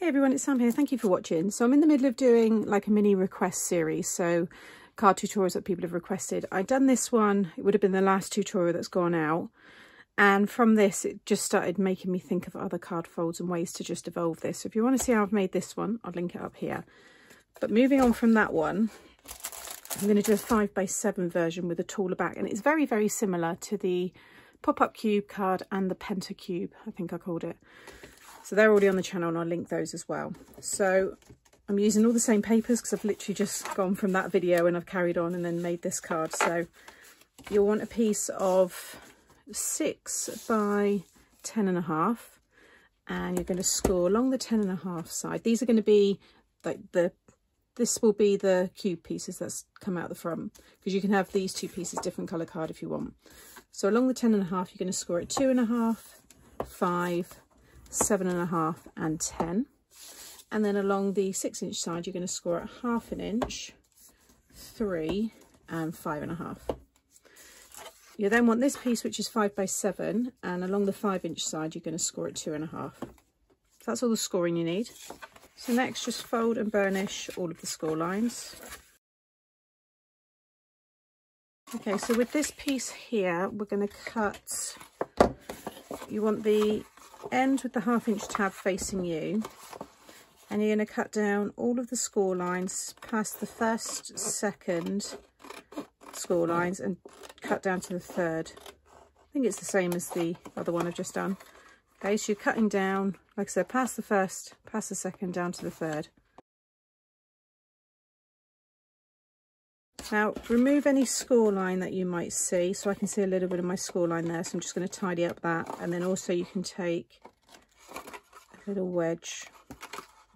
Hey everyone, it's Sam here. Thank you for watching. So I'm in the middle of doing like a mini request series, so card tutorials that people have requested. I've done this one, it would have been the last tutorial that's gone out, and from this it just started making me think of other card folds and ways to just evolve this. So if you want to see how I've made this one, I'll link it up here. But moving on from that one, I'm going to do a 5x7 version with a taller back, and it's very, very similar to the pop-up cube card and the penta cube, I think I called it. So they're already on the channel and I'll link those as well. So I'm using all the same papers because I've literally just gone from that video and I've carried on and then made this card. So you'll want a piece of 6 by 10.5, and you're going to score along the 10.5 side. These are going to be like this will be the cube pieces that's come out the front, because you can have these two pieces different colour card if you want. So along the 10.5 you're going to score at 2.5, 5, 7.5 and 10, and then along the 6-inch side you're going to score at 1/2 inch, 3 and 5.5. You then want this piece, which is 5x7, and along the 5-inch side you're going to score at 2.5. So that's all the scoring you need. So next, just fold and burnish all of the score lines. Okay, so with this piece here we're going to cut, you want the end with the 1/2 inch tab facing you, and you're going to cut down all of the score lines past the first, second score lines and cut down to the third. I think it's the same as the other one I've just done. Okay, so you're cutting down, like I said, past the first, past the second, down to the third. Now remove any score line that you might see, so I can see a little bit of my score line there, so I'm just going to tidy up that. And then also you can take a little wedge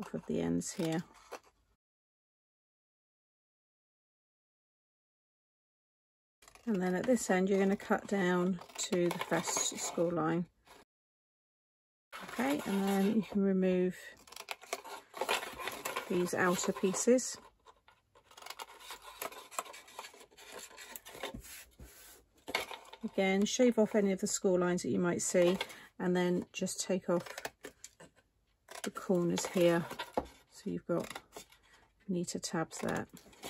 off of the ends here. And then at this end you're going to cut down to the first score line. Okay, and then you can remove these outer pieces. Again, shave off any of the score lines that you might see, and then just take off the corners here so you've got neater tabs there.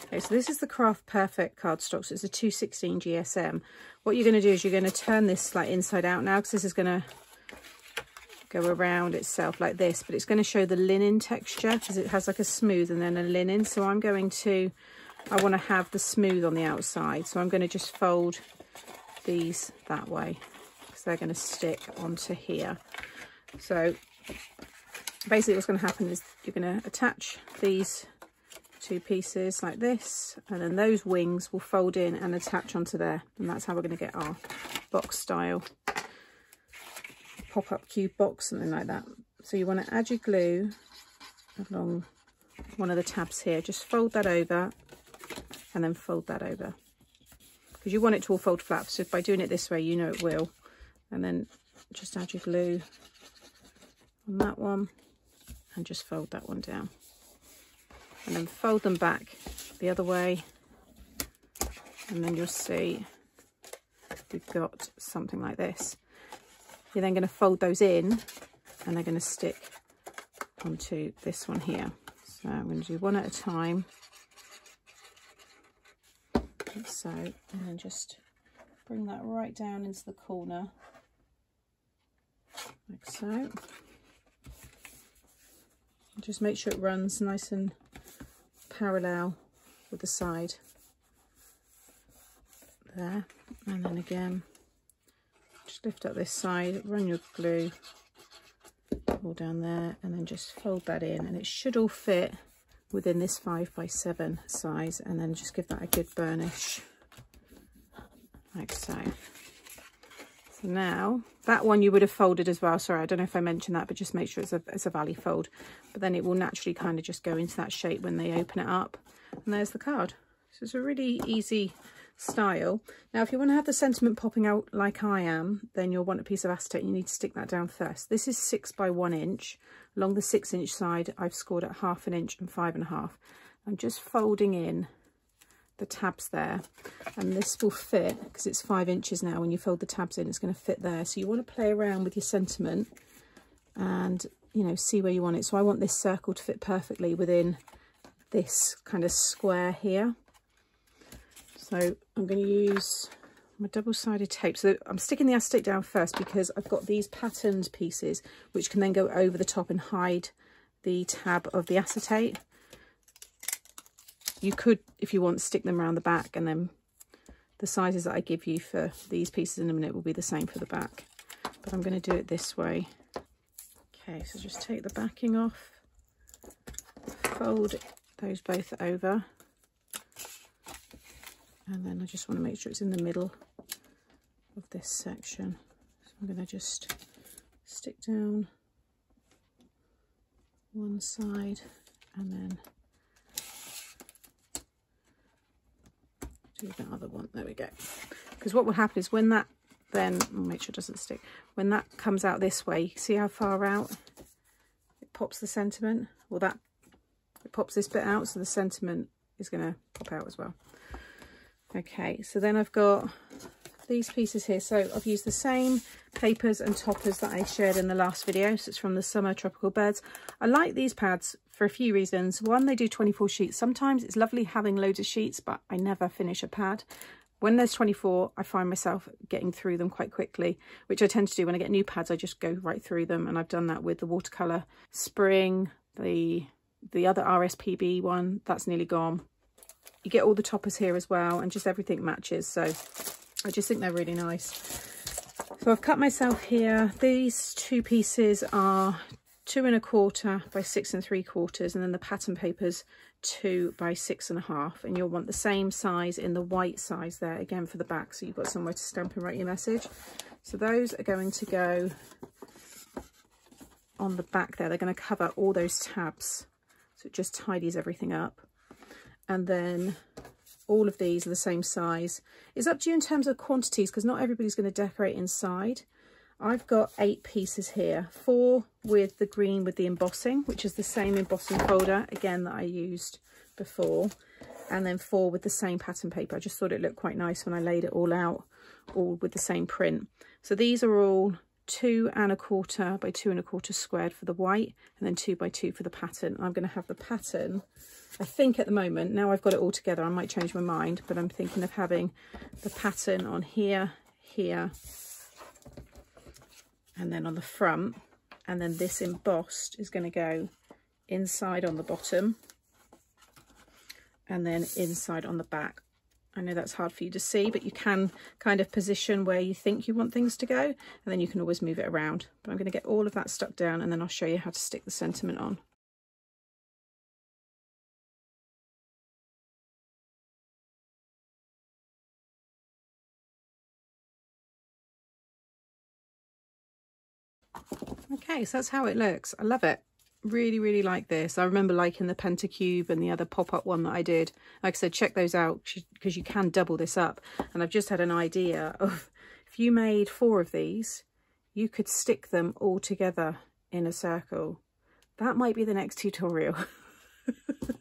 Okay, so this is the Craft Perfect cardstock, so it's a 216 GSM. What you're going to do is you're going to turn this like inside out now, because this is going to go around itself like this, but it's going to show the linen texture because it has like a smooth and then a linen. So I want to have the smooth on the outside, so I'm going to just fold these that way because they're going to stick onto here. So basically what's going to happen is you're going to attach these two pieces like this, and then those wings will fold in and attach onto there, and that's how we're going to get our box style pop-up cube box, something like that. So you want to add your glue along one of the tabs here, just fold that over and then fold that over, because you want it to all fold flat. So by doing it this way, you know it will. And then just add your glue on that one and just fold that one down, and then fold them back the other way, and then you'll see we've got something like this. You're then going to fold those in and they're going to stick onto this one here. So I'm going to do one at a time. Like so, and then just bring that right down into the corner, like so. And just make sure it runs nice and parallel with the side there. And then again, just lift up this side, run your glue all down there, and then just fold that in, and it should all fit within this 5x7 size. And then just give that a good burnish like so. So now that one you would have folded as well, sorry I don't know if I mentioned that, but just make sure it's a valley fold, but then it will naturally kind of just go into that shape when they open it up. And there's the card. So it's a really easy style. Now if you want to have the sentiment popping out like I am, then you'll want a piece of acetate and you need to stick that down first. This is 6 by 1 inch. Along the 6-inch side I've scored at 1/2 inch and 5.5. I'm just folding in the tabs there, and this will fit because it's 5 inches now. When you fold the tabs in, it's going to fit there. So you want to play around with your sentiment and you know, see where you want it. So I want this circle to fit perfectly within this kind of square here. So I'm going to use my double-sided tape. So I'm sticking the acetate down first because I've got these patterned pieces which can then go over the top and hide the tab of the acetate. You could, if you want, stick them around the back, and then the sizes that I give you for these pieces in a minute will be the same for the back. But I'm going to do it this way. Okay, so just take the backing off, fold those both over, and then I just want to make sure it's in the middle of this section. So I'm going to just stick down one side and then do the other one. There we go. Because what will happen is when that then, I'll make sure it doesn't stick, when that comes out this way, you see how far out it pops the sentiment? Well, that it pops this bit out, so the sentiment is going to pop out as well. Okay, so then I've got these pieces here. So I've used the same papers and toppers that I shared in the last video. So it's from the Summer Tropical Birds. I like these pads for a few reasons. One, they do 24 sheets. Sometimes it's lovely having loads of sheets, but I never finish a pad. When there's 24, I find myself getting through them quite quickly, which I tend to do when I get new pads. I just go right through them, and I've done that with the watercolour Spring, the other RSPB one, that's nearly gone. You get all the toppers here as well, and just everything matches. So I just think they're really nice. So I've cut myself here. These two pieces are 2 1/4 by 6 3/4, and then the pattern paper's 2 by 6 1/2. And you'll want the same size in the white size there again for the back, so you've got somewhere to stamp and write your message. So those are going to go on the back there. They're going to cover all those tabs, so it just tidies everything up. And then all of these are the same size. It's up to you in terms of quantities, because not everybody's going to decorate inside. I've got 8 pieces here, 4 with the green with the embossing, which is the same embossing folder again that I used before, and then 4 with the same pattern paper. I just thought it looked quite nice when I laid it all out, all with the same print. So these are all 2 1/4 by 2 1/4 squared for the white, and then 2 by 2 for the pattern. I'm going to have the pattern, I think at the moment, now I've got it all together, I might change my mind, but I'm thinking of having the pattern on here, here, and then on the front, and then this embossed is going to go inside on the bottom and then inside on the back. I know that's hard for you to see, but you can kind of position where you think you want things to go, and then you can always move it around. But I'm going to get all of that stuck down, and then I'll show you how to stick the sentiment on. Okay, so that's how it looks. I love it. Really, really like this. I remember liking the Pentacube and the other pop-up one that I did. Like I said, check those out because you can double this up. And I've just had an idea of, if you made 4 of these, you could stick them all together in a circle. That might be the next tutorial.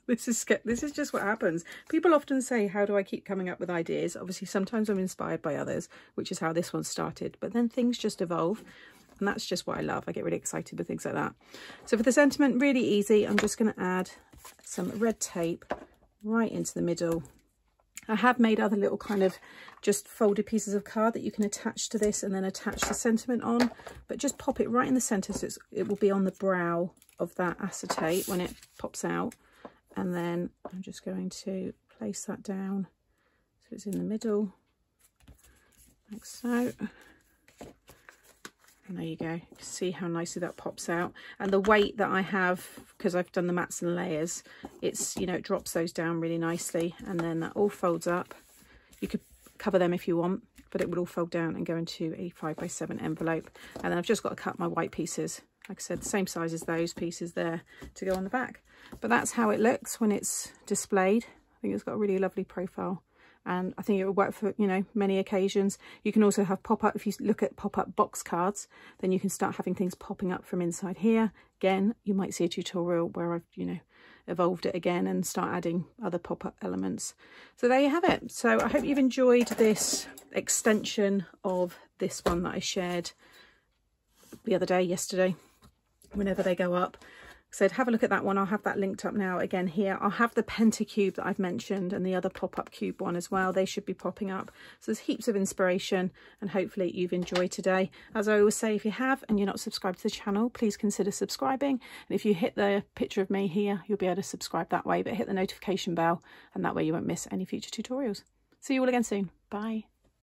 This is just what happens. People often say, how do I keep coming up with ideas? Obviously, sometimes I'm inspired by others, which is how this one started. But then things just evolve. And that's just what I love. I get really excited with things like that. So for the sentiment, really easy. I'm just going to add some red tape right into the middle. I have made other little kind of just folded pieces of card that you can attach to this and then attach the sentiment on. But just pop it right in the centre, so it will be on the brow of that acetate when it pops out. And then I'm just going to place that down so it's in the middle, like so. And there you go. You can see how nicely that pops out. And the weight that I have, because I've done the mats and layers, it's, you know, it drops those down really nicely. And then that all folds up. You could cover them if you want, but it would all fold down and go into a 5 by 7 envelope. And then I've just got to cut my white pieces, like I said, the same size as those pieces there, to go on the back. But that's how it looks when it's displayed. I think it's got a really lovely profile. And I think it would work for, you know, many occasions. You can also have pop-up. If you look at pop-up box cards, then you can start having things popping up from inside here. Again, you might see a tutorial where I've, you know, evolved it again and start adding other pop-up elements. So there you have it. So I hope you've enjoyed this extension of this one that I shared the other day, yesterday. whenever they go up. So have a look at that one. I'll have that linked up now again here. I'll have the Pentacube that I've mentioned and the other pop-up cube one as well. They should be popping up. So there's heaps of inspiration, and hopefully you've enjoyed today. As I always say, if you have and you're not subscribed to the channel, please consider subscribing. And if you hit the picture of me here, you'll be able to subscribe that way, but hit the notification bell, and that way you won't miss any future tutorials. See you all again soon. Bye.